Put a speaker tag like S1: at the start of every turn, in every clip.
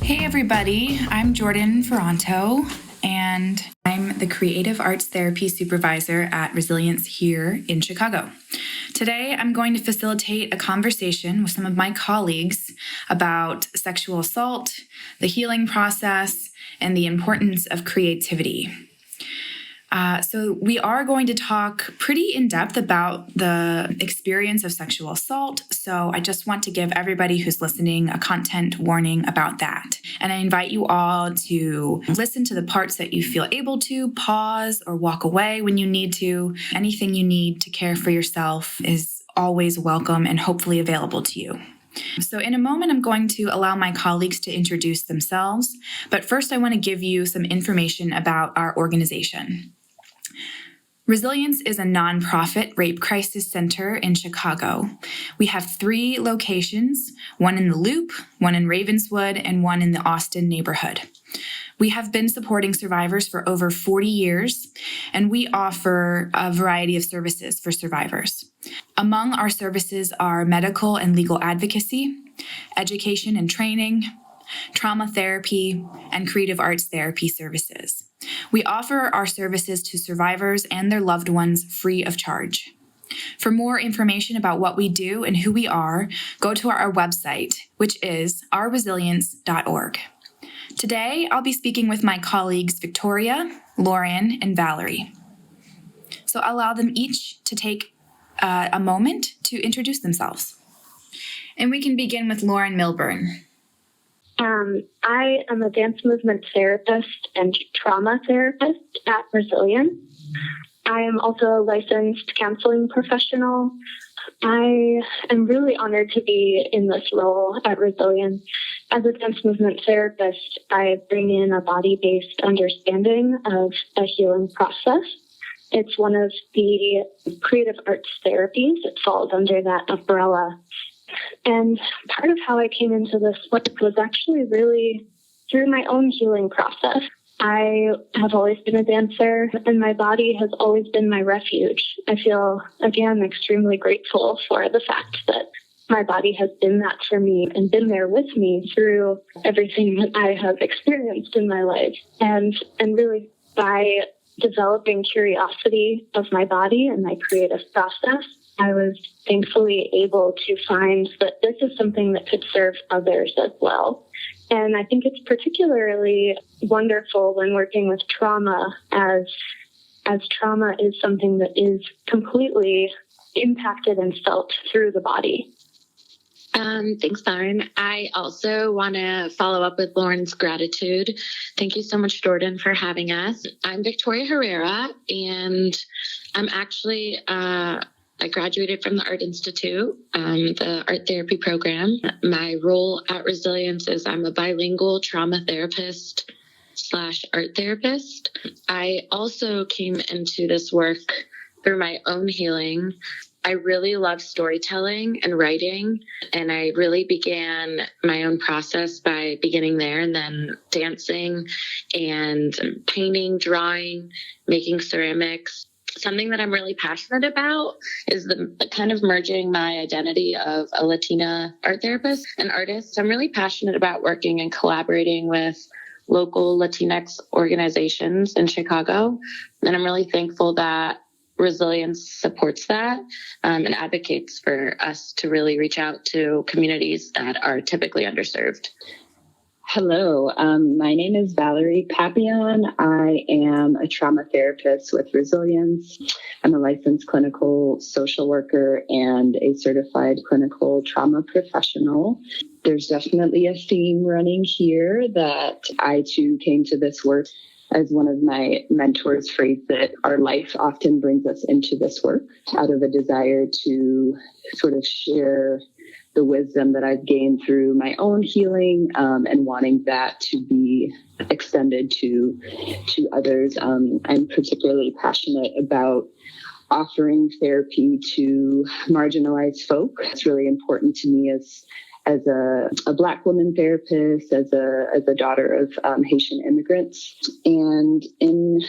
S1: Hey everybody, I'm Jordan Ferranto, and I'm the Creative Arts Therapy Supervisor at Resilience here in Chicago. Today, I'm going to facilitate a conversation with some of my colleagues about sexual assault, the healing process, and the importance of creativity. So we are going to talk pretty in depth about the experience of sexual assault. So I just want to give everybody who's listening a content warning about that. And I invite you all to listen to the parts that you feel able to, pause or walk away when you need to. Anything you need to care for yourself is always welcome and hopefully available to you. So in a moment, I'm going to allow my colleagues to introduce themselves. But first, I want to give you some information about our organization. Resilience is a nonprofit rape crisis center in Chicago. We have 3 locations, one in the Loop, one in Ravenswood, and one in the Austin neighborhood. We have been supporting survivors for over 40 years, and we offer a variety of services for survivors. Among our services are medical and legal advocacy, education and training, trauma therapy, and creative arts therapy services. We offer our services to survivors and their loved ones free of charge. For more information about what we do and who we are, go to our website, which is ourresilience.org. Today, I'll be speaking with my colleagues Victoria, Lauren, and Valerie. So I'll allow them each to take a moment to introduce themselves. And we can begin with Lauren Milburn.
S2: I am a dance movement therapist and trauma therapist at Resilience. I am also a licensed counseling professional. I am really honored to be in this role at Resilience. As a dance movement therapist, I bring in a body-based understanding of a healing process. It's one of the creative arts therapies. It falls under that umbrella. And part of how I came into this work was actually really through my own healing process. I have always been a dancer, and my body has always been my refuge. I feel, again, extremely grateful for the fact that my body has been that for me and been there with me through everything that I have experienced in my life. And really, by developing curiosity of my body and my creative process, I was thankfully able to find that this is something that could serve others as well. And I think it's particularly wonderful when working with trauma, as trauma is something that is completely impacted and felt through the body.
S3: Thanks, Lauren. I also want to follow up with Lauren's gratitude. Thank you so much, Jordan, for having us. I'm Victoria Herrera, and I'm actually I graduated from the Art Institute, the art therapy program. My role at Resilience is I'm a bilingual trauma therapist / art therapist. I also came into this work through my own healing. I really love storytelling and writing, and I really began my own process by beginning there and then dancing and painting, drawing, making ceramics. Something that I'm really passionate about is the kind of merging my identity of a Latina art therapist and artist. I'm really passionate about working and collaborating with local Latinx organizations in Chicago. And I'm really thankful that Resilience supports that and advocates for us to really reach out to communities that are typically underserved.
S4: Hello, my name is Valerie Papillon. I am a trauma therapist with Resilience. I'm a licensed clinical social worker and a certified clinical trauma professional. There's definitely a theme running here that I too came to this work. As one of my mentors phrased it, our life often brings us into this work out of a desire to sort of share the wisdom that I've gained through my own healing and wanting that to be extended to others. I'm particularly passionate about offering therapy to marginalized folk. It's really important to me as a Black woman therapist, as a daughter of Haitian immigrants. And in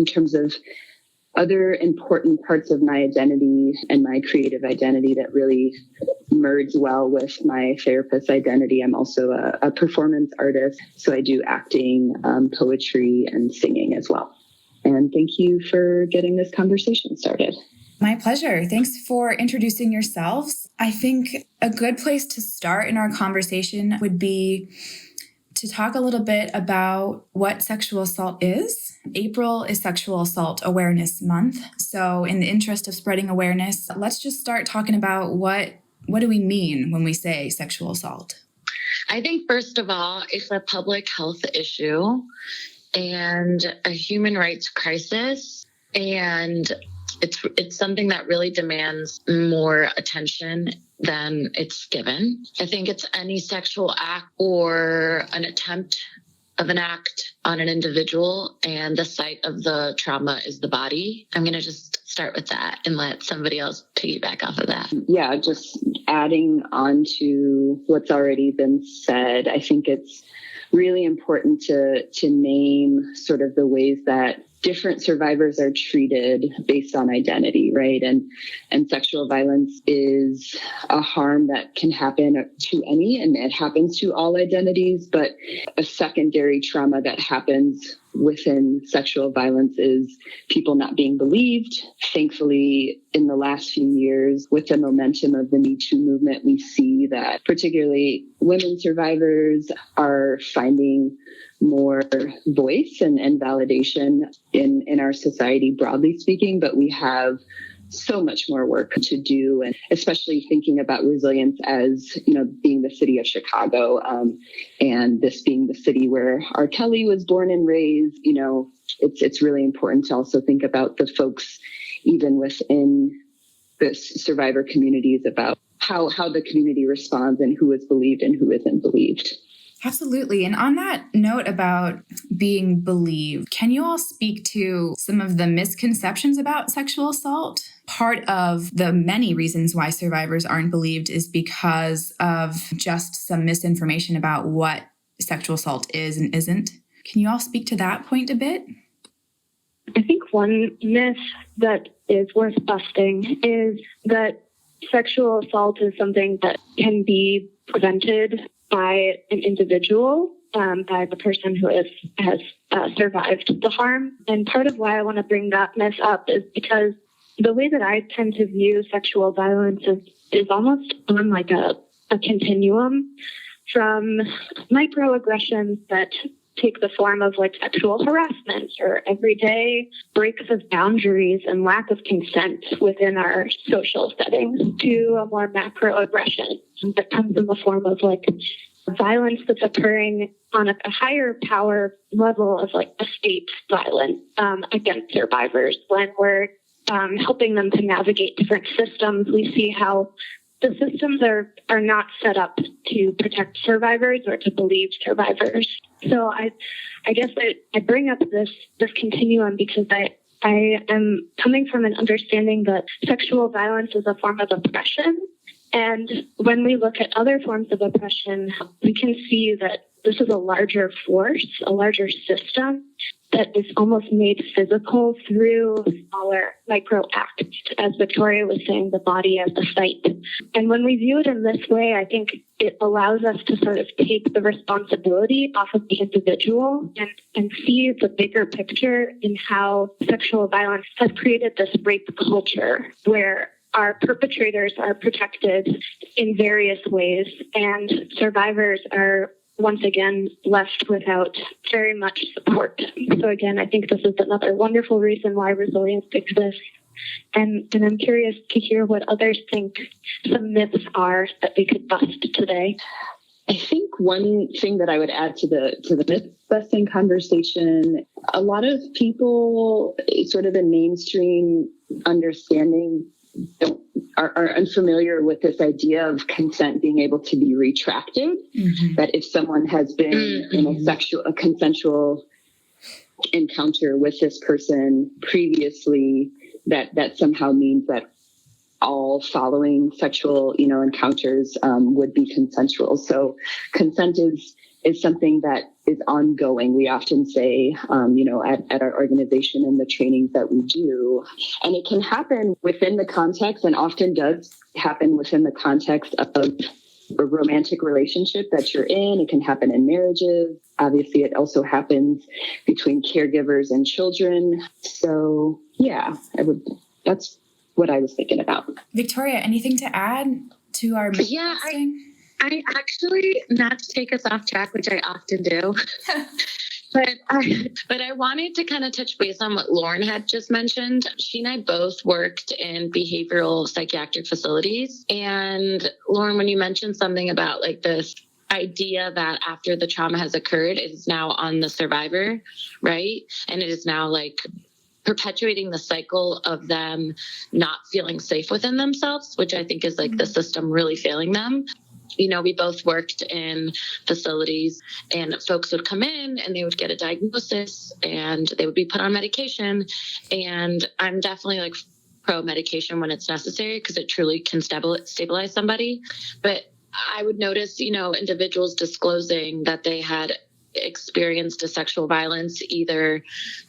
S4: terms of other important parts of my identity and my creative identity that really merge well with my therapist identity. I'm also a performance artist, so I do acting, poetry, and singing as well. And thank you for getting this conversation started.
S1: My pleasure. Thanks for introducing yourselves. I think a good place to start in our conversation would be to talk a little bit about what sexual assault is. April is Sexual Assault Awareness Month. So in the interest of spreading awareness, let's just start talking about what do we mean when we say sexual assault?
S3: I think, first of all, it's a public health issue and a human rights crisis. And it's something that really demands more attention than it's given. I think it's any sexual act or an attempt of an act on an individual, and the site of the trauma is the body. I'm going to just start with that and let somebody else piggyback off of that.
S4: Yeah, just adding on to what's already been said, I think it's really important to name sort of the ways that different survivors are treated based on identity, right? And sexual violence is a harm that can happen to any, and it happens to all identities, but a secondary trauma that happens within sexual violence is people not being believed. Thankfully, in the last few years, with the momentum of the Me Too movement, we see that particularly women survivors are finding more voice and validation in our society, broadly speaking, but we have so much more work to do, and especially thinking about resilience as, being the city of Chicago, and this being the city where R. Kelly was born and raised. It's really important to also think about the folks even within the survivor communities about how the community responds and who is believed and who isn't believed.
S1: Absolutely. And on that note about being believed, can you all speak to some of the misconceptions about sexual assault? Part of the many reasons why survivors aren't believed is because of just some misinformation about what sexual assault is and isn't. Can you all speak to that point a bit?
S2: I think one myth that is worth busting is that sexual assault is something that can be prevented by an individual, by the person who has survived the harm. And part of why I want to bring that myth up is because the way that I tend to view sexual violence is almost on like a continuum from microaggressions that take the form of like sexual harassment or everyday breaks of boundaries and lack of consent within our social settings to a more macro aggression that comes in the form of like violence that's occurring on a higher power level of like a state violence against survivors. When we're helping them to navigate different systems, we see how the systems are not set up to protect survivors or to believe survivors. So I guess I bring up this continuum because I am coming from an understanding that sexual violence is a form of oppression. And when we look at other forms of oppression, we can see that this is a larger force, a larger system that is almost made physical through smaller micro acts, as Victoria was saying, the body as the site. And when we view it in this way, I think it allows us to sort of take the responsibility off of the individual and see the bigger picture in how sexual violence has created this rape culture where our perpetrators are protected in various ways and survivors are once again left without very much support. So again, I think this is another wonderful reason why resilience exists. And I'm curious to hear what others think some myths are that we could bust today.
S4: I think one thing that I would add to the myth-busting conversation, a lot of people sort of in mainstream understanding are unfamiliar with this idea of consent being able to be retracted. Mm-hmm. That if someone has been in a consensual encounter with this person previously, that somehow means that all following sexual, encounters would be consensual. So consent is something that is ongoing. We often say, at our organization and the trainings that we do, and it can happen within the context, and often does happen within the context of a romantic relationship that you're in. It can happen in marriages. Obviously, it also happens between caregivers and children. So yeah, that's what I was thinking about.
S1: Victoria, anything to add to our
S3: Yeah, I actually, not to take us off track, which I often do, but I wanted to kind of touch base on what Lauren had just mentioned. She and I both worked in behavioral psychiatric facilities. And Lauren, when you mentioned something about like this idea that after the trauma has occurred, it is now on the survivor, right? And it is now like perpetuating the cycle of them not feeling safe within themselves, which I think is like the system really failing them. We both worked in facilities, and folks would come in and they would get a diagnosis and they would be put on medication. And I'm definitely like pro medication when it's necessary, because it truly can stabilize somebody. But I would notice, individuals disclosing that they had experienced a sexual violence either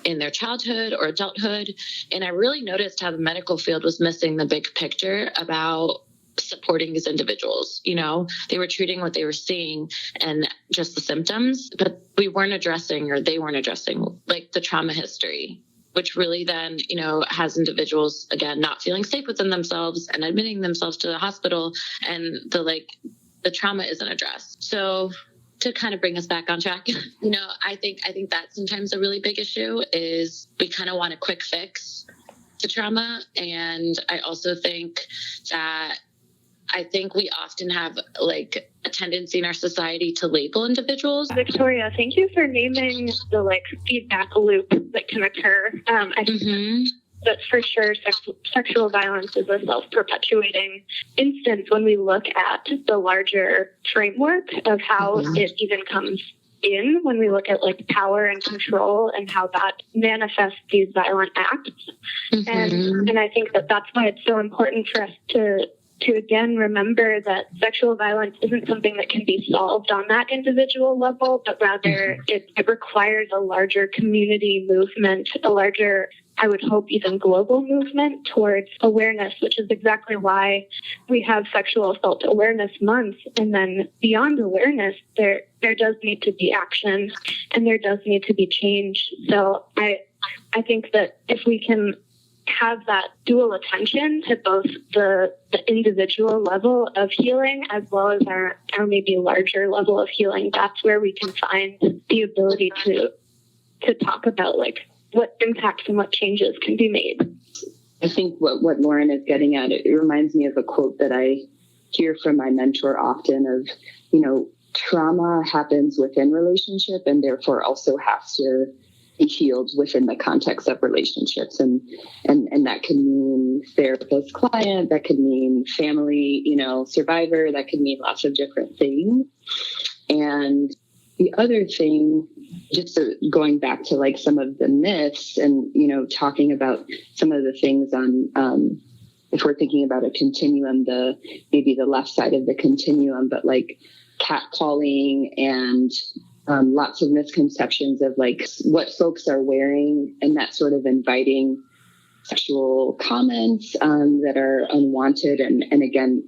S3: in their childhood or adulthood. And I really noticed how the medical field was missing the big picture about supporting these individuals. They were treating what they were seeing and just the symptoms, but they weren't addressing like the trauma history, which really then, has individuals, again, not feeling safe within themselves and admitting themselves to the hospital, and the trauma isn't addressed. So to kind of bring us back on track, I think that's sometimes a really big issue, is we kind of want a quick fix to trauma. And I also think that we often have like a tendency in our society to label individuals.
S2: Victoria, thank you for naming the feedback loop that can occur. I think that's for sure. Sexual violence is a self-perpetuating instance when we look at the larger framework of how it even comes in, when we look at power and control and how that manifests these violent acts. And I think that's why it's so important for us to again remember that sexual violence isn't something that can be solved on that individual level, but rather it requires a larger community movement, a larger, I would hope, even global movement towards awareness, which is exactly why we have Sexual Assault Awareness Month. And then beyond awareness, there does need to be action and there does need to be change. So I think that if we can have that dual attention to both the individual level of healing as well as our maybe larger level of healing, that's where we can find the ability to talk about what impacts and what changes can be made.
S4: I think what Lauren is getting at, it reminds me of a quote that I hear from my mentor often of, trauma happens within relationship and therefore also has to be healed within the context of relationships. And that can mean therapist client, that could mean family, survivor, that could mean lots of different things. And the other thing, just going back to some of the myths and, talking about some of the things on, if we're thinking about a continuum, maybe the left side of the continuum, but catcalling and lots of misconceptions of what folks are wearing, and that sort of inviting sexual comments that are unwanted. And again,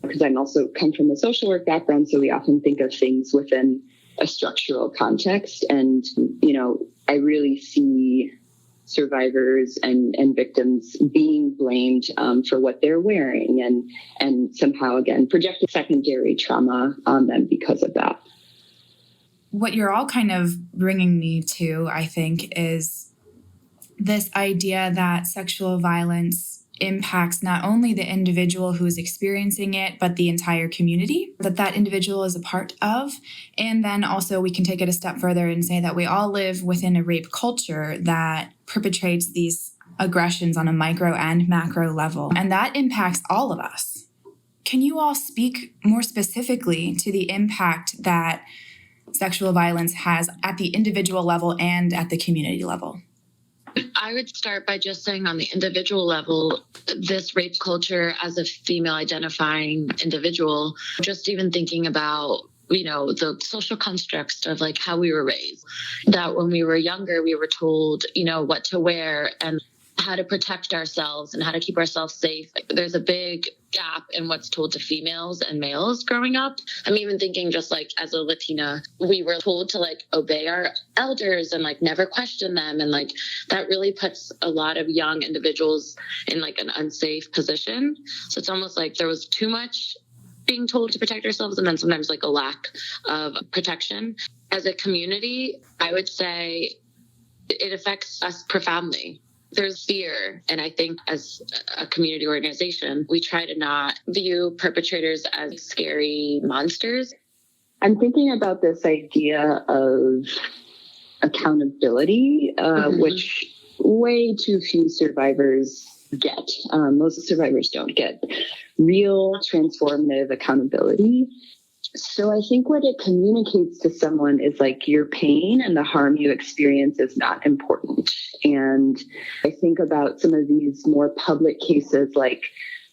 S4: because I'm also come from a social work background, so we often think of things within a structural context. And, I really see survivors and victims being blamed for what they're wearing and somehow, again, projecting secondary trauma on them because of that.
S1: What you're all kind of bringing me to, I think, is this idea that sexual violence impacts not only the individual who is experiencing it, but the entire community that individual is a part of. And then also we can take it a step further and say that we all live within a rape culture that perpetrates these aggressions on a micro and macro level. And that impacts all of us. Can you all speak more specifically to the impact that sexual violence has at the individual level and at the community level?
S3: I would start by just saying on the individual level, this rape culture as a female identifying individual, just even thinking about the social constructs of like how we were raised, that when we were younger, we were told, what to wear and how to protect ourselves and how to keep ourselves safe. Like, there's a big gap in what's told to females and males growing up. I'm even thinking just like as a Latina, we were told to like obey our elders and like never question them. And like that really puts a lot of young individuals in like an unsafe position. So it's almost like there was too much being told to protect ourselves and then sometimes like a lack of protection. As a community, I would say it affects us profoundly. There's fear. And I think as a community organization, we try to not view perpetrators as scary monsters.
S4: I'm thinking about this idea of accountability, which way too few survivors get. Most survivors don't get real transformative accountability. So I think what it communicates to someone is like your pain and the harm you experience is not important. And I think about some of these more public cases like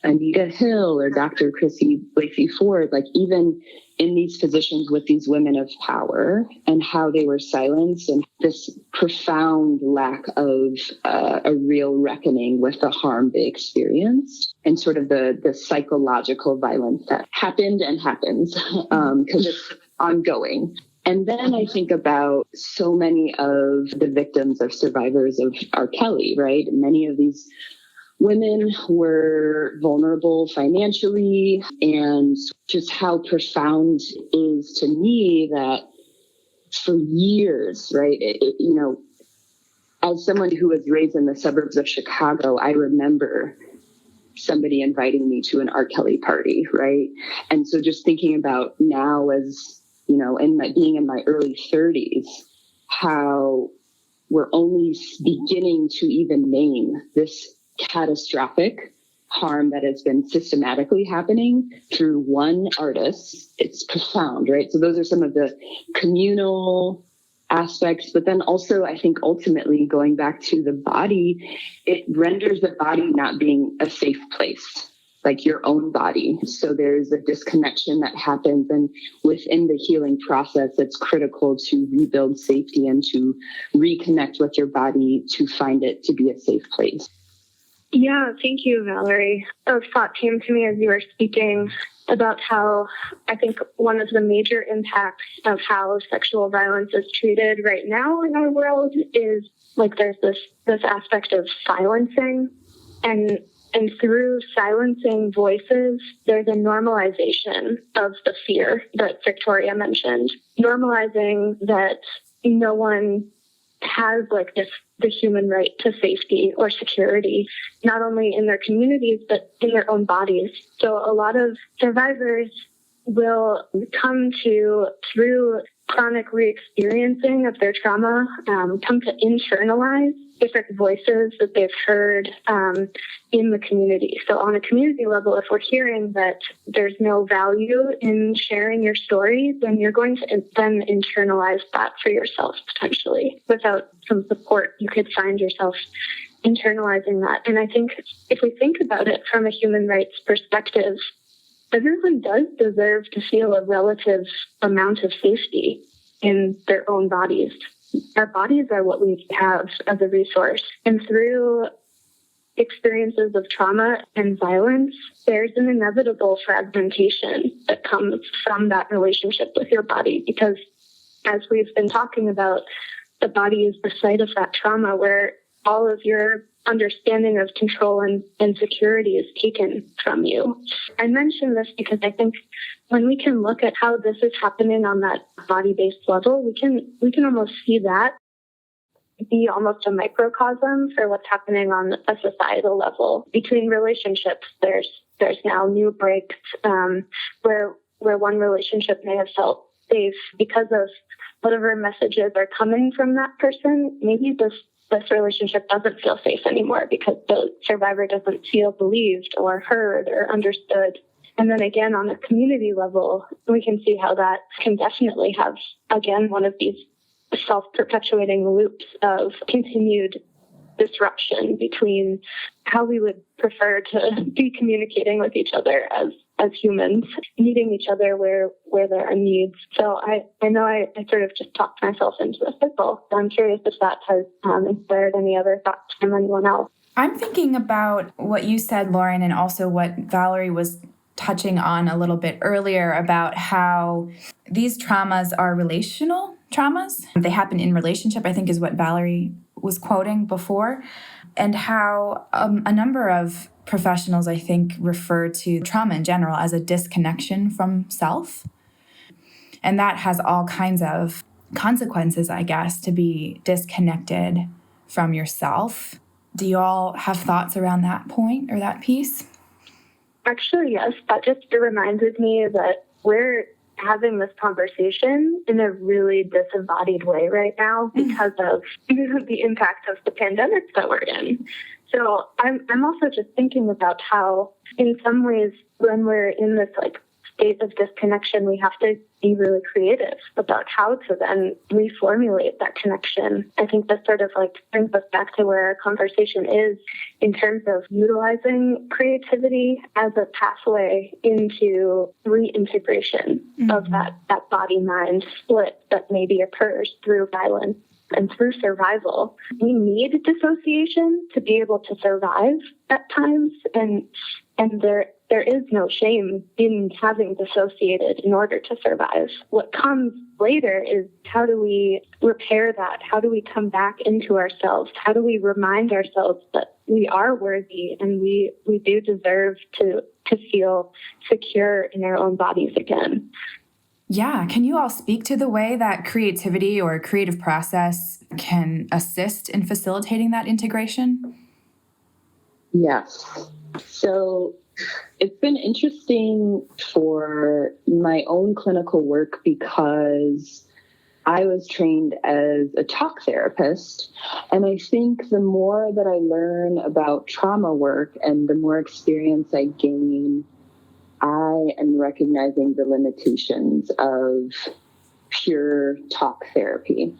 S4: Anita Hill or Dr. Chrissy Blasey Ford, like even in these positions with these women of power and how they were silenced and this profound lack of a real reckoning with the harm they experienced and sort of the psychological violence that happened and happens because it's ongoing. And then I think about so many of the victims of survivors of R. Kelly, right? Many of these women were vulnerable financially, and just how profound it is to me that for years, right, as someone who was raised in the suburbs of Chicago, I remember somebody inviting me to an R. Kelly party, right? And so just thinking about now as, being in my early 30s, how we're only beginning to even name this catastrophic harm that has been systematically happening through one artist. It's profound, right? So those are some of the communal aspects, but then also I think ultimately going back to the body, it renders the body not being a safe place, like your own body. So there's a disconnection that happens, and within the healing process, it's critical to rebuild safety and to reconnect with your body to find it to be a safe place.
S2: Yeah, thank you, Valerie. A thought came to me as you were speaking about how I think one of the major impacts of how sexual violence is treated right now in our world is like there's this aspect of silencing, and through silencing voices, there's a normalization of the fear that Victoria mentioned, normalizing that no one has like the human right to safety or security, not only in their communities, but in their own bodies. So a lot of survivors will come to, through chronic re-experiencing of their trauma, come to internalize different voices that they've heard in the community. So on a community level, if we're hearing that there's no value in sharing your story, then you're going to then internalize that for yourself potentially. Without some support, you could find yourself internalizing that. And I think if we think about it from a human rights perspective, everyone does deserve to feel a relative amount of safety in their own bodies. Our bodies are what we have as a resource. And through experiences of trauma and violence, there's an inevitable fragmentation that comes from that relationship with your body. Because as we've been talking about, the body is the site of that trauma where all of your understanding of control and security is taken from you. I mention this because I think when we can look at how this is happening on that body-based level, we can almost see that be almost a microcosm for what's happening on a societal level. Between relationships, there's now new breaks where one relationship may have felt safe because of whatever messages are coming from that person. Maybe this relationship doesn't feel safe anymore because the survivor doesn't feel believed or heard or understood. And then again, on a community level, we can see how that can definitely have, again, one of these self-perpetuating loops of continued disruption between how we would prefer to be communicating with each other as as humans, meeting each other where there are needs. So I know I sort of just talked myself into a circle. So I'm curious if that has inspired any other thoughts from anyone else.
S1: I'm thinking about what you said, Lauren, and also what Valerie was touching on a little bit earlier about how these traumas are relational traumas. They happen in relationship, I think is what Valerie was quoting before, and how a number of professionals, I think, refer to trauma in general as a disconnection from self. And that has all kinds of consequences, I guess, to be disconnected from yourself. Do you all have thoughts around that point or that piece?
S2: Actually, yes. That just reminded me that we're having this conversation in a really disembodied way right now because of the impact of the pandemic that we're in. So I'm also just thinking about how, in some ways, when we're in this state of disconnection, we have to be really creative about how to then reformulate that connection. I think that sort of brings us back to where our conversation is in terms of utilizing creativity as a pathway into reintegration of that body-mind split that maybe occurs through violence and through survival. We need dissociation to be able to survive at times, and there is no shame in having dissociated in order to survive. What comes later is, how do we repair that? How do we come back into ourselves? How do we remind ourselves that we are worthy and we do deserve to feel secure in our own bodies again?
S1: Yeah. Can you all speak to the way that creativity or creative process can assist in facilitating that integration?
S4: Yes. So it's been interesting for my own clinical work because I was trained as a talk therapist. And I think the more that I learn about trauma work and the more experience I gain, I am recognizing the limitations of pure talk therapy.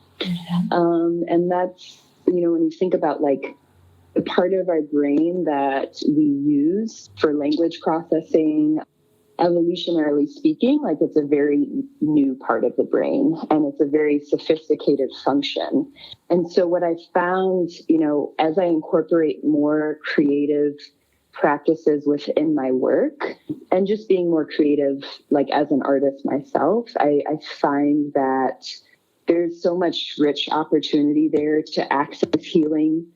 S4: And that's, when you think about the part of our brain that we use for language processing, evolutionarily speaking, it's a very new part of the brain and it's a very sophisticated function. And so what I found, as I incorporate more creative practices within my work and just being more creative, as an artist myself, I find that there's so much rich opportunity there to access healing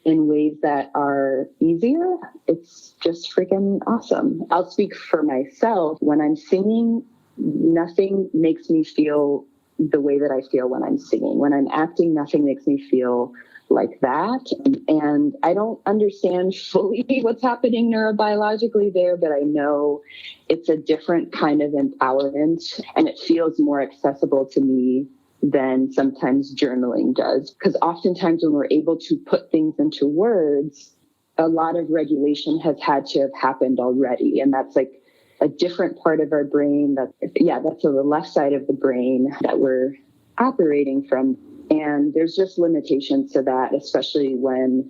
S4: in ways that are easier. It's just freaking awesome. I'll speak for myself. When I'm singing, nothing makes me feel the way that I feel when I'm singing. When I'm acting, nothing makes me feel like that. And I don't understand fully what's happening neurobiologically there, but I know it's a different kind of empowerment and it feels more accessible to me than sometimes journaling does. Because oftentimes when we're able to put things into words, a lot of regulation has had to have happened already. And that's a different part of our brain that's on the left side of the brain that we're operating from. And there's just limitations to that, especially when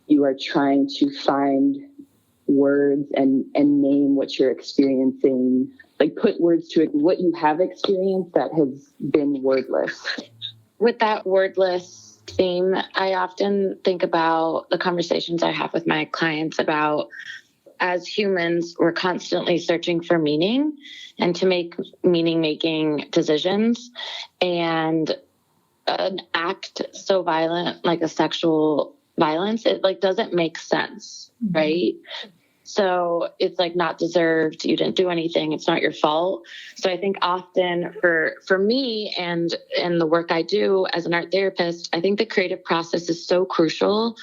S4: you are trying to find words and name what you're experiencing, put words to it, what you have experienced that has been wordless.
S3: With that wordless theme, I often think about the conversations I have with my clients about, as humans, we're constantly searching for meaning and to make meaning-making decisions. And an act so violent, like a sexual violence, it doesn't make sense, right? So it's not deserved. You didn't do anything. It's not your fault. So I think often for me and the work I do as an art therapist, I think the creative process is so crucial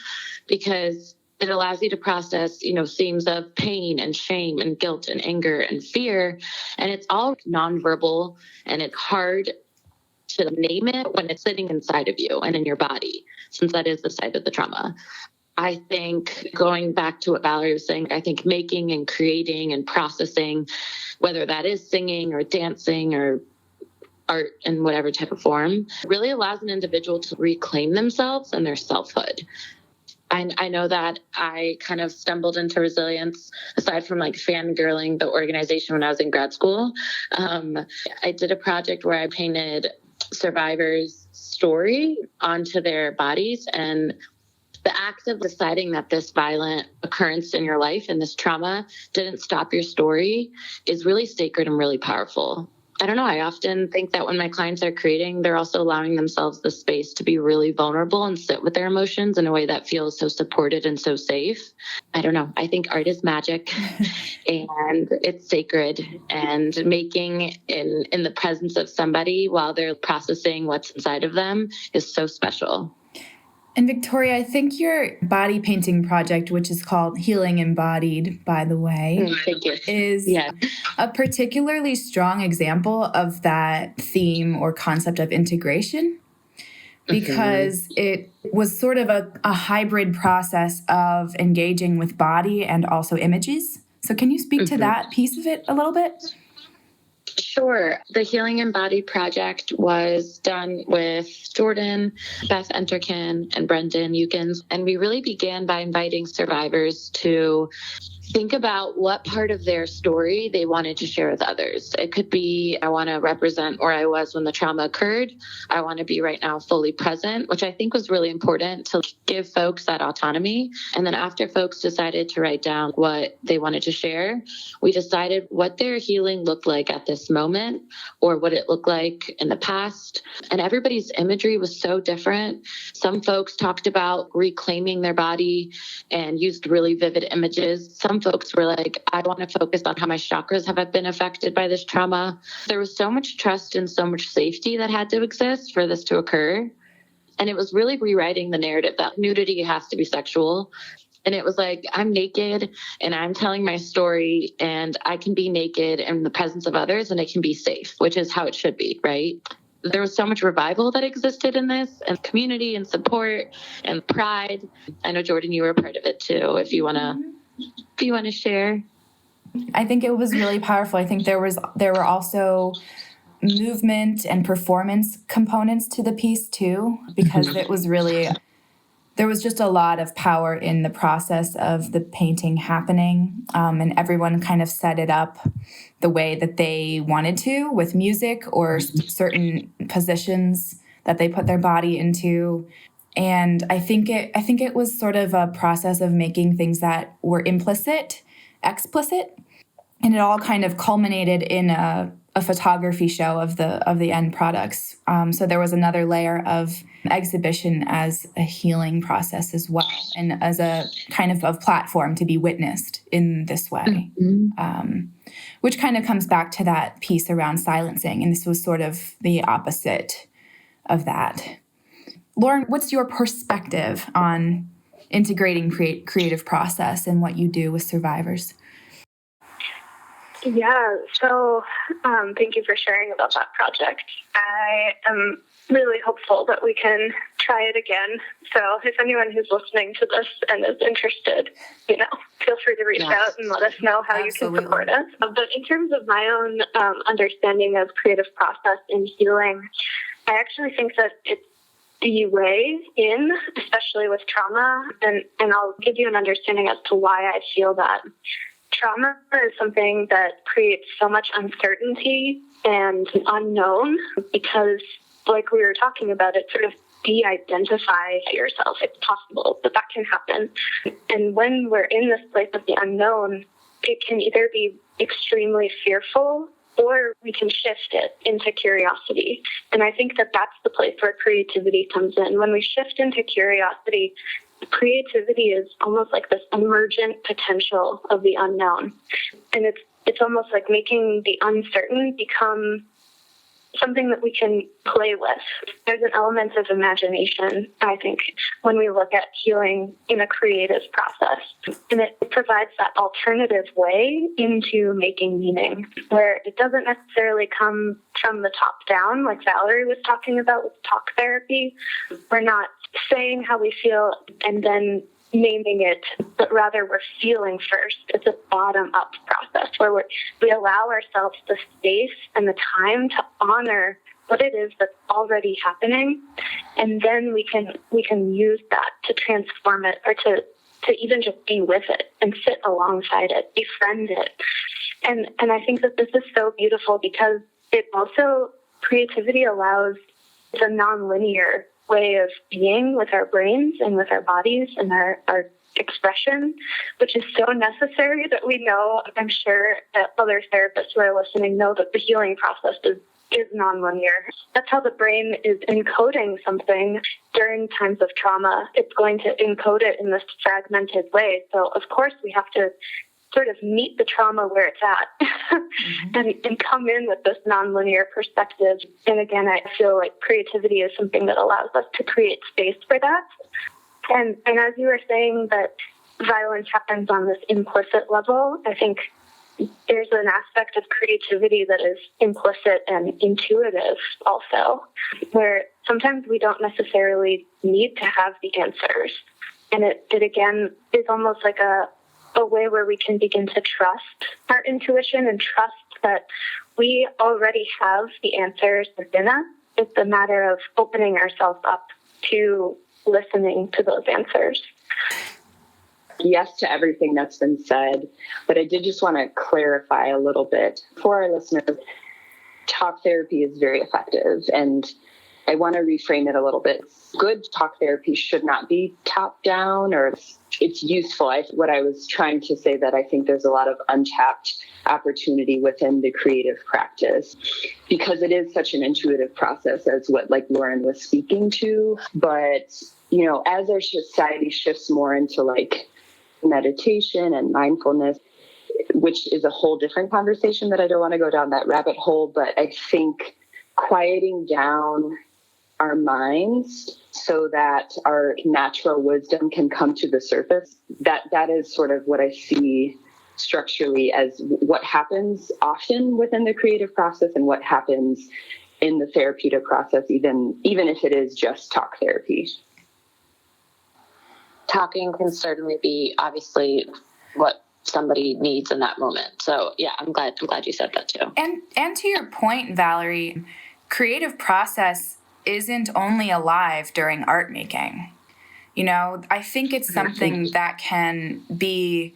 S3: because it allows you to process, themes of pain and shame and guilt and anger and fear. And it's all nonverbal and it's hard to name it when it's sitting inside of you and in your body, since that is the site of the trauma. I think going back to what Valerie was saying, I think making and creating and processing, whether that is singing or dancing or art in whatever type of form, really allows an individual to reclaim themselves and their selfhood. I know that I kind of stumbled into resilience aside from like fangirling the organization when I was in grad school. I did a project where I painted survivors' story onto their bodies, and the act of deciding that this violent occurrence in your life and this trauma didn't stop your story is really sacred and really powerful. I don't know. I often think that when my clients are creating, they're also allowing themselves the space to be really vulnerable and sit with their emotions in a way that feels so supported and so safe. I don't know. I think art is magic and it's sacred, and making in the presence of somebody while they're processing what's inside of them is so special.
S1: And Victoria, I think your body painting project, which is called Healing Embodied, by the way,
S3: Thank you.
S1: is a particularly strong example of that theme or concept of integration, because it was sort of a hybrid process of engaging with body and also images. So can you speak to that piece of it a little bit?
S3: Sure. The Healing Embodied project was done with Jordan, Beth Enterkin, and Brendan Eukins. And we really began by inviting survivors to think about what part of their story they wanted to share with others. It could be, I want to represent where I was when the trauma occurred. I want to be right now fully present, which I think was really important to give folks that autonomy. And then after folks decided to write down what they wanted to share, we decided what their healing looked like at this moment or what it looked like in the past. And everybody's imagery was so different. Some folks talked about reclaiming their body and used really vivid images. Some folks were like, I want to focus on how my chakras have been affected by this trauma. There was so much trust and so much safety that had to exist for this to occur. And it was really rewriting the narrative that nudity has to be sexual. And it was like, I'm naked and I'm telling my story, and I can be naked in the presence of others and it can be safe, which is how it should be, right? There was so much revival that existed in this, and community and support and pride. I know, Jordan, you were a part of it too, if you want to share.
S1: I think it was really powerful. I think there were also movement and performance components to the piece too, because it was really, there was just a lot of power in the process of the painting happening, and everyone kind of set it up the way that they wanted to, with music or certain positions that they put their body into. And I think it was sort of a process of making things that were implicit, explicit, and it all kind of culminated in a photography show of the end products. So there was another layer of exhibition as a healing process as well, and as a kind of platform to be witnessed in this way, which kind of comes back to that piece around silencing. And this was sort of the opposite of that. Lauren, what's your perspective on integrating creative process and what you do with survivors?
S2: Yeah, so thank you for sharing about that project. I am really hopeful that we can try it again. So if anyone who's listening to this and is interested, feel free to reach out and let us know how you can support us. But in terms of my own understanding of creative process in healing, I actually think that it's the way in, especially with trauma, and I'll give you an understanding as to why I feel that. Trauma is something that creates so much uncertainty and unknown because, like we were talking about, it sort of de-identify yourself. It's possible that can happen. And when we're in this place of the unknown, it can either be extremely fearful or we can shift it into curiosity. And I think that that's the place where creativity comes in. When we shift into curiosity, creativity is almost like this emergent potential of the unknown. And it's almost like making the uncertain become something that we can play with. There's an element of imagination, I think, when we look at healing in a creative process. And it provides that alternative way into making meaning, where it doesn't necessarily come from the top down, like Valerie was talking about with talk therapy. We're not saying how we feel and then naming it, but rather we're feeling first. It's a bottom-up process where we allow ourselves the space and the time to honor what it is that's already happening, and then we can use that to transform it, or to even just be with it and sit alongside it, befriend it. And I think that this is so beautiful because it also, creativity allows the nonlinear way of being with our brains and with our bodies and our expression, which is so necessary that we know, I'm sure that other therapists who are listening know that the healing process is nonlinear. That's how the brain is encoding something during times of trauma. It's going to encode it in this fragmented way. So of course we have to sort of meet the trauma where it's at and come in with this nonlinear perspective. And again, I feel like creativity is something that allows us to create space for that. And as you were saying that violence happens on this implicit level, I think there's an aspect of creativity that is implicit and intuitive also, where sometimes we don't necessarily need to have the answers. And it again is almost like a way where we can begin to trust our intuition and trust that we already have the answers within us. It's a matter of opening ourselves up to listening to those answers.
S4: Yes to everything that's been said, but I did just want to clarify a little bit for our listeners. Talk therapy is very effective, and I want to reframe it a little bit. Good talk therapy should not be top down, or it's useful. What I was trying to say, that I think there's a lot of untapped opportunity within the creative practice, because it is such an intuitive process, as what like Lauren was speaking to. But, you know, as our society shifts more into like meditation and mindfulness, which is a whole different conversation that I don't want to go down that rabbit hole, but I think quieting down our minds so that our natural wisdom can come to the surface, that is sort of what I see structurally as what happens often within the creative process and what happens in the therapeutic process, even if it is just talk therapy.
S3: Talking can certainly be obviously what somebody needs in that moment. So yeah, I'm glad you said that too.
S1: And to your point, Valerie, creative process isn't only alive during art making. You know, I think it's something that can be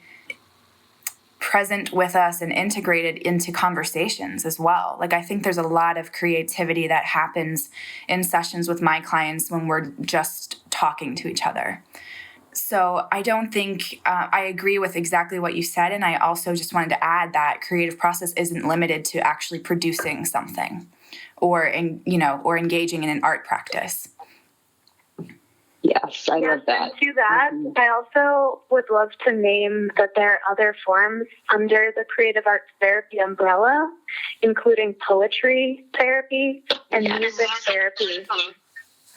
S1: present with us and integrated into conversations as well. Like, I think there's a lot of creativity that happens in sessions with my clients when we're just talking to each other. So I don't think, I agree with exactly what you said. And I also just wanted to add that creative process isn't limited to actually producing something or engaging in an art practice.
S4: Yes, I love that.
S2: And to that, I also would love to name that there are other forms under the creative arts therapy umbrella, including poetry therapy and music therapy.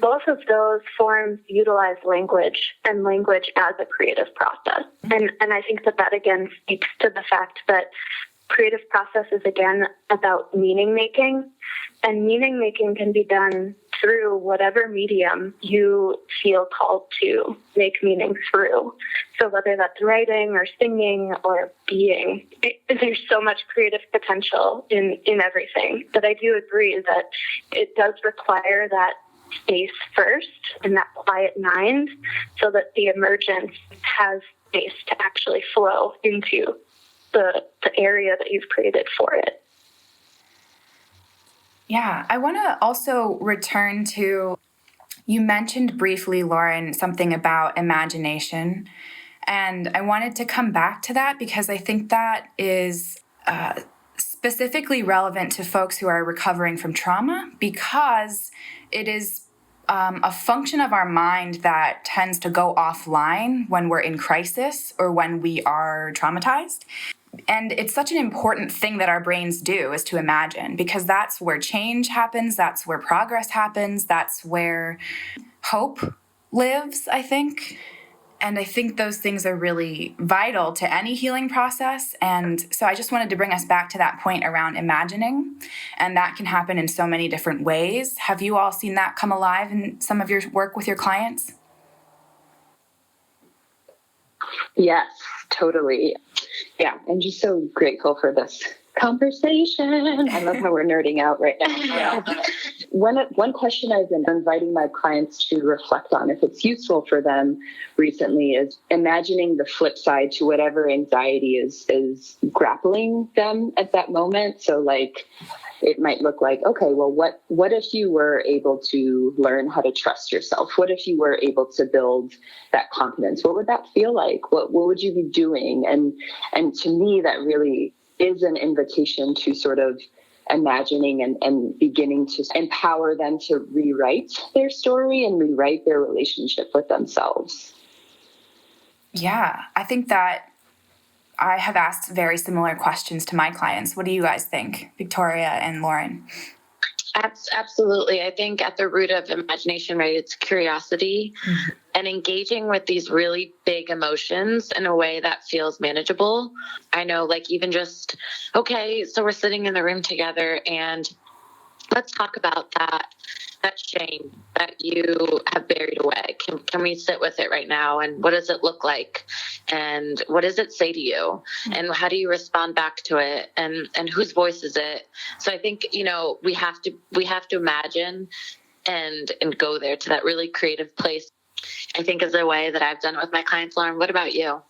S2: Both of those forms utilize language and language as a creative process. And I think that again speaks to the fact that creative process is again about meaning making, and meaning making can be done through whatever medium you feel called to make meaning through. So whether that's writing or singing or being, there's so much creative potential in everything. But I do agree that it does require that space first and that quiet mind so that the emergence has space to actually flow into the area that you've created for it.
S1: Yeah, I want to also return to, you mentioned briefly, Lauren, something about imagination. And I wanted to come back to that because I think that is specifically relevant to folks who are recovering from trauma, because it is a function of our mind that tends to go offline when we're in crisis or when we are traumatized. And it's such an important thing that our brains do, is to imagine, because that's where change happens, that's where progress happens, that's where hope lives, I think. And I think those things are really vital to any healing process. And so I just wanted to bring us back to that point around imagining. And that can happen in so many different ways. Have you all seen that come alive in some of your work with your clients?
S4: Yes, totally. Yeah, I'm just so grateful for this conversation. I love how we're nerding out right now. One question I've been inviting my clients to reflect on, if it's useful for them recently, is imagining the flip side to whatever anxiety is grappling them at that moment. So like, it might look like, okay, well, what if you were able to learn how to trust yourself? What if you were able to build that confidence? What would that feel like? What would you be doing? And to me, that really is an invitation to sort of imagining and beginning to empower them to rewrite their story and rewrite their relationship with themselves.
S1: Yeah, I think that I have asked very similar questions to my clients. What do you guys think, Victoria and Lauren?
S3: Absolutely. I think at the root of imagination, right, it's curiosity and engaging with these really big emotions in a way that feels manageable. I know, like, even just, okay, so we're sitting in the room together and let's talk about that shame that you have buried away. Can we sit with it right now? And what does it look like? And what does it say to you? And how do you respond back to it? And whose voice is it? So I think, we have to imagine and go there to that really creative place, I think, is a way that I've done it with my clients. Lauren, what about you?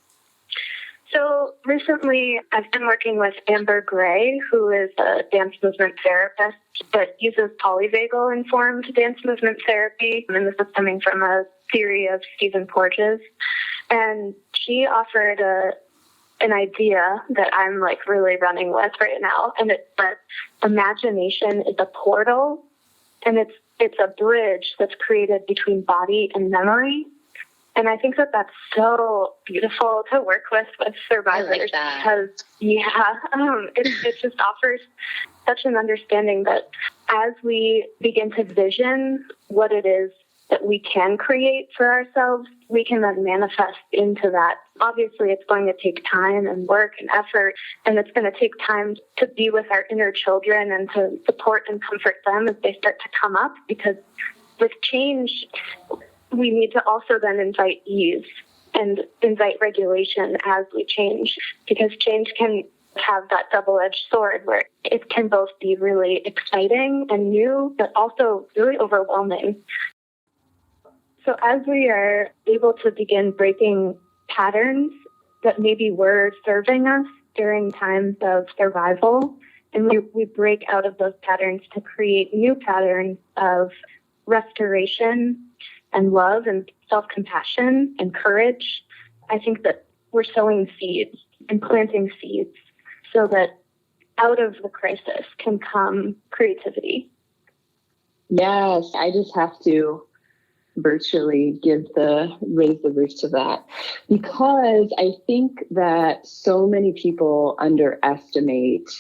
S2: So recently, I've been working with Amber Gray, who is a dance movement therapist, but uses polyvagal-informed dance movement therapy. And this is coming from a theory of Stephen Porges. And she offered an idea that I'm like really running with right now. And it's that imagination is a portal, and it's a bridge that's created between body and memory. And I think that that's so beautiful to work with survivors.
S3: I like that.
S2: Because, it just offers such an understanding that as we begin to vision what it is that we can create for ourselves, we can then manifest into that. Obviously, it's going to take time and work and effort, and it's going to take time to be with our inner children and to support and comfort them as they start to come up, because with change, we need to also then invite ease and invite regulation as we change, because change can have that double-edged sword where it can both be really exciting and new, but also really overwhelming. So as we are able to begin breaking patterns that maybe were serving us during times of survival, and we break out of those patterns to create new patterns of restoration and love and self-compassion and courage, I think that we're sowing seeds and planting seeds so that out of the crisis can come creativity.
S4: Yes, I just have to virtually raise the roof to that, because I think that so many people underestimate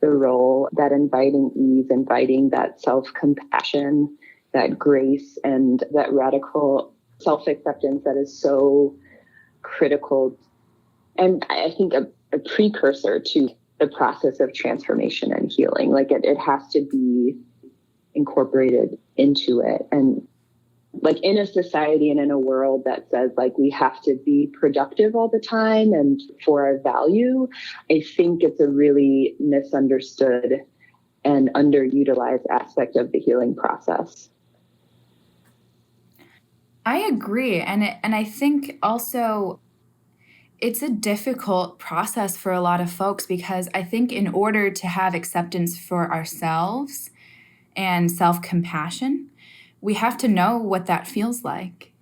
S4: the role that inviting ease, inviting that self-compassion, that grace, and that radical self-acceptance that is so critical, and I think a precursor to the process of transformation and healing. Like it has to be incorporated into it. And like in a society and in a world that says like we have to be productive all the time and for our value, I think it's a really misunderstood and underutilized aspect of the healing process.
S1: I agree. And I think also it's a difficult process for a lot of folks, because I think in order to have acceptance for ourselves and self-compassion, we have to know what that feels like.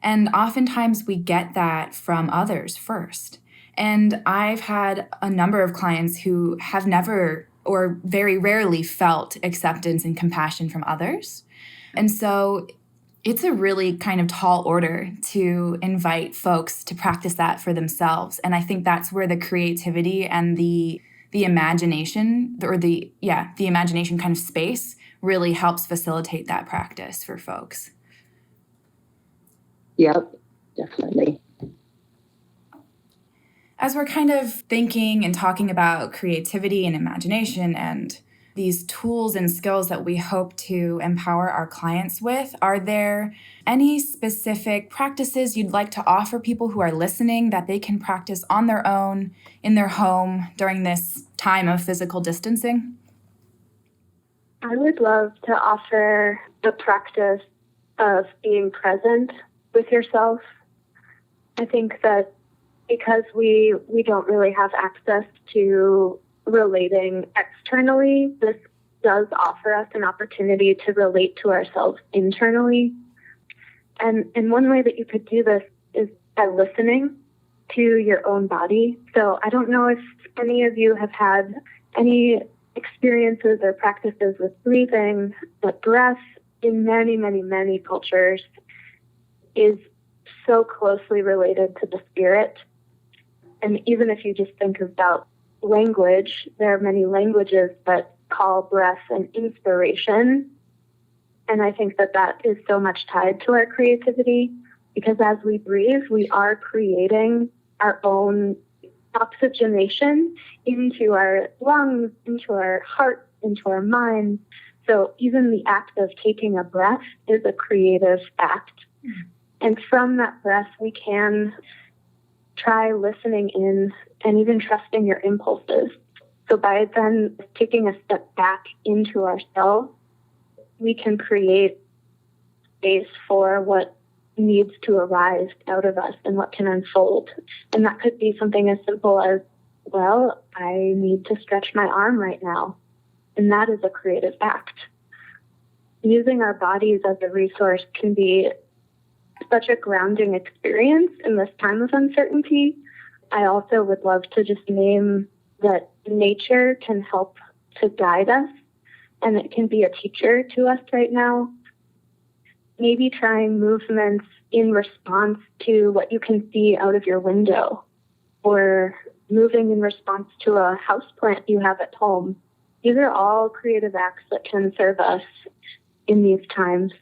S1: And oftentimes we get that from others first. And I've had a number of clients who have never or very rarely felt acceptance and compassion from others. And so it's a really kind of tall order to invite folks to practice that for themselves. And I think that's where the creativity and the imagination, or the imagination kind of space really helps facilitate that practice for folks.
S4: Yep, definitely.
S1: As we're kind of thinking and talking about creativity and imagination and these tools and skills that we hope to empower our clients with, are there any specific practices you'd like to offer people who are listening that they can practice on their own, in their home, during this time of physical distancing?
S2: I would love to offer the practice of being present with yourself. I think that because we don't really have access to relating externally, this does offer us an opportunity to relate to ourselves internally. And one way that you could do this is by listening to your own body. So I don't know if any of you have had any experiences or practices with breathing, but breath in many, many, many cultures is so closely related to the spirit. And even if you just think about language, there are many languages that call breath an inspiration. And I think that that is so much tied to our creativity, because as we breathe, we are creating our own oxygenation into our lungs, into our heart, into our mind. So even the act of taking a breath is a creative act. And from that breath, we can try listening in and even trusting your impulses. So by then taking a step back into ourselves, we can create space for what needs to arise out of us and what can unfold. And that could be something as simple as, well, I need to stretch my arm right now. And that is a creative act. Using our bodies as a resource can be such a grounding experience in this time of uncertainty. I also would love to just name that nature can help to guide us, and it can be a teacher to us right now. Maybe trying movements in response to what you can see out of your window, or moving in response to a houseplant you have at home. These are all creative acts that can serve us in these times.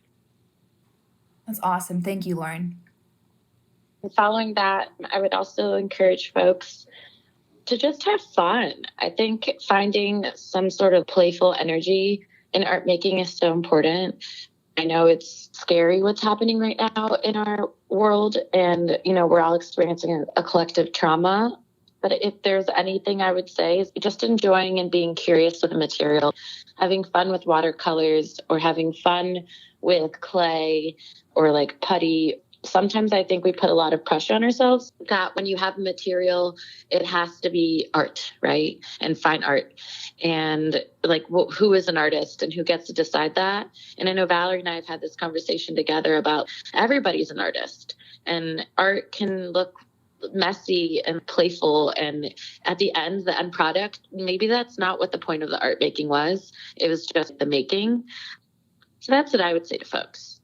S1: That's awesome. Thank you, Lauren.
S3: Following that, I would also encourage folks to just have fun. I think finding some sort of playful energy in art making is so important. I know it's scary what's happening right now in our world, and we're all experiencing a collective trauma. But if there's anything I would say is just enjoying and being curious with the material, having fun with watercolors or having fun with clay or like putty. Sometimes I think we put a lot of pressure on ourselves that when you have material, it has to be art, right? And fine art. And like, who is an artist and who gets to decide that? And I know Valerie and I have had this conversation together about everybody's an artist, and art can look messy and playful. And at the end product, maybe that's not what the point of the art making was. It was just the making. So that's what I would say to folks.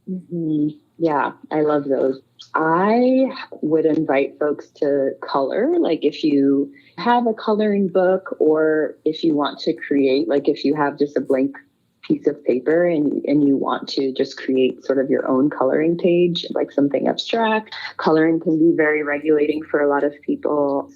S4: Mm-hmm. Yeah, I love those. I would invite folks to color. Like if you have a coloring book, or if you want to create, like if you have just a blank piece of paper and you want to just create sort of your own coloring page, like something abstract. Coloring can be very regulating for a lot of people.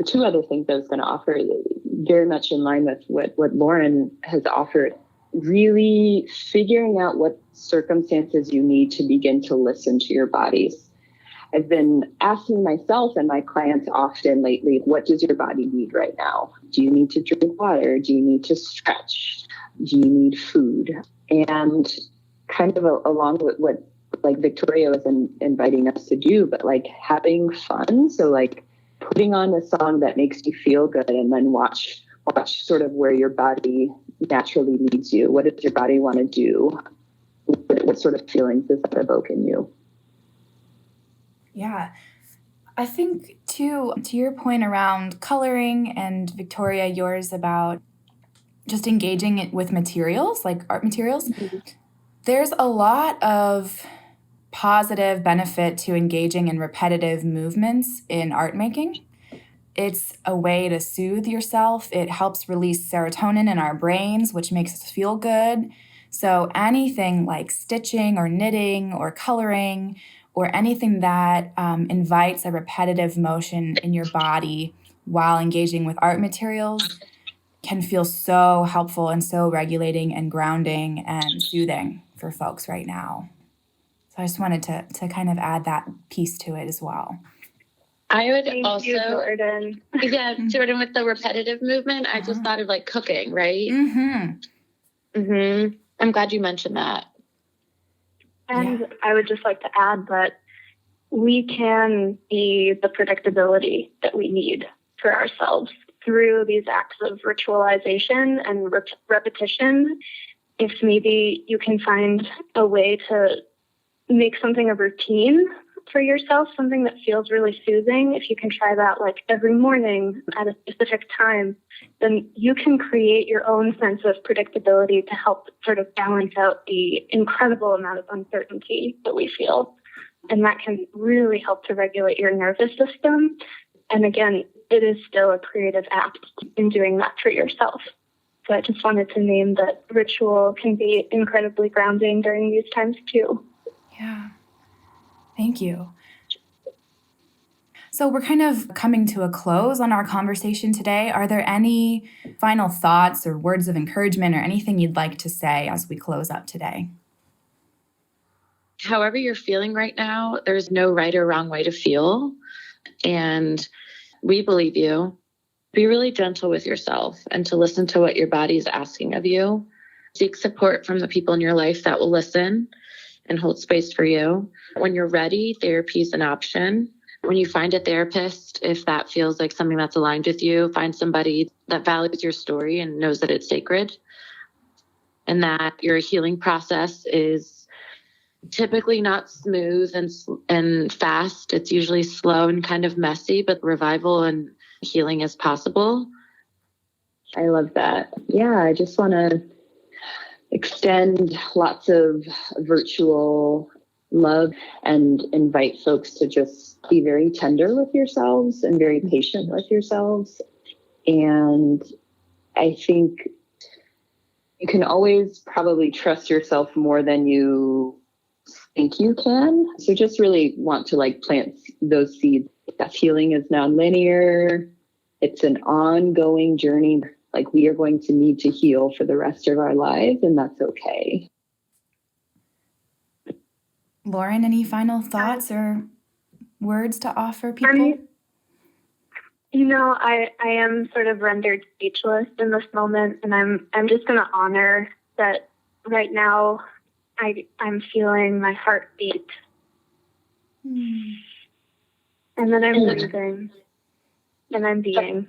S4: Two other things I was going to offer, very much in line with what Lauren has offered. Really figuring out what circumstances you need to begin to listen to your bodies. I've been asking myself and my clients often lately, what does your body need right now? Do you need to drink water? Do you need to stretch? Do you need food? And kind of along with what like Victoria was inviting us to do, but like having fun. So like putting on a song that makes you feel good, and then watch sort of where your body naturally leads you. What does your body want to do? What sort of feelings does that evoke in you?
S1: Yeah. I think to your point around coloring, and Victoria, yours about just engaging it with materials, like art materials, there's a lot of positive benefit to engaging in repetitive movements in art making. It's a way to soothe yourself. It helps release serotonin in our brains, which makes us feel good. So anything like stitching or knitting or coloring or anything that invites a repetitive motion in your body while engaging with art materials can feel so helpful and so regulating and grounding and soothing for folks right now. So I just wanted to kind of add that piece to it as well.
S3: I would
S2: Thank
S3: also,
S2: you, Jordan.
S3: yeah, Jordan, with the repetitive movement, I just thought of like cooking, right? I'm glad you mentioned that.
S2: And I would just like to add that we can be the predictability that we need for ourselves through these acts of ritualization and repetition. If maybe you can find a way to make something a routine for yourself, something that feels really soothing, if you can try that like every morning at a specific time, then you can create your own sense of predictability to help sort of balance out the incredible amount of uncertainty that we feel. And that can really help to regulate your nervous system. And again, it is still a creative act in doing that for yourself. So I just wanted to name that ritual can be incredibly grounding during these times too.
S1: Yeah. Thank you. So we're kind of coming to a close on our conversation today. Are there any final thoughts or words of encouragement or anything you'd like to say as we close up today?
S3: However you're feeling right now, there's no right or wrong way to feel. And we believe you. Be really gentle with yourself and to listen to what your body is asking of you. Seek support from the people in your life that will listen and hold space for you. When you're ready, therapy is an option. When you find a therapist, if that feels like something that's aligned with you, find somebody that values your story and knows that it's sacred and that your healing process is typically not smooth and fast. It's usually slow and kind of messy, but revival and healing is possible.
S4: I love that. Yeah, I just want to extend lots of virtual love and invite folks to just be very tender with yourselves and very patient with yourselves. And I think you can always probably trust yourself more than you think you can. So just really want to like plant those seeds. That healing is non-linear. It's an ongoing journey. Like we are going to need to heal for the rest of our lives, and that's okay.
S1: Lauren, any final thoughts or words to offer people?
S2: I am sort of rendered speechless in this moment, and I'm just going to honor that right now I'm feeling my heart beat. And then I'm breathing, and I'm being.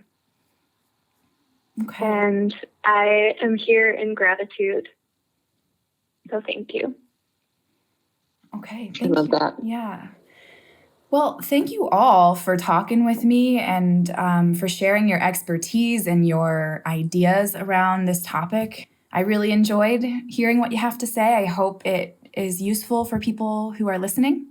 S1: Okay.
S2: And I am here in gratitude. So thank you.
S1: Okay.
S4: I love that.
S1: Yeah. Well, thank you all for talking with me and for sharing your expertise and your ideas around this topic. I really enjoyed hearing what you have to say. I hope it is useful for people who are listening.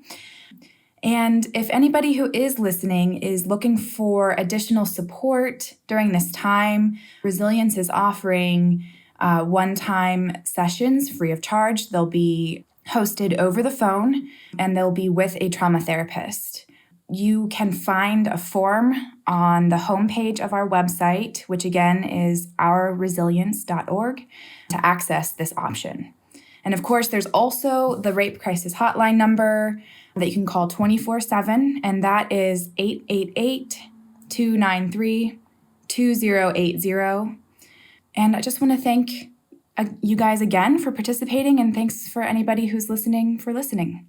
S1: And if anybody who is listening is looking for additional support during this time, Resilience is offering one-time sessions free of charge. They'll be hosted over the phone, and they'll be with a trauma therapist. You can find a form on the homepage of our website, which again is ourresilience.org, to access this option. And of course, there's also the Rape Crisis Hotline number that you can call 24/7, and that is 888-293-2080. And I just want to thank you guys again for participating, and thanks for anybody who's listening for listening.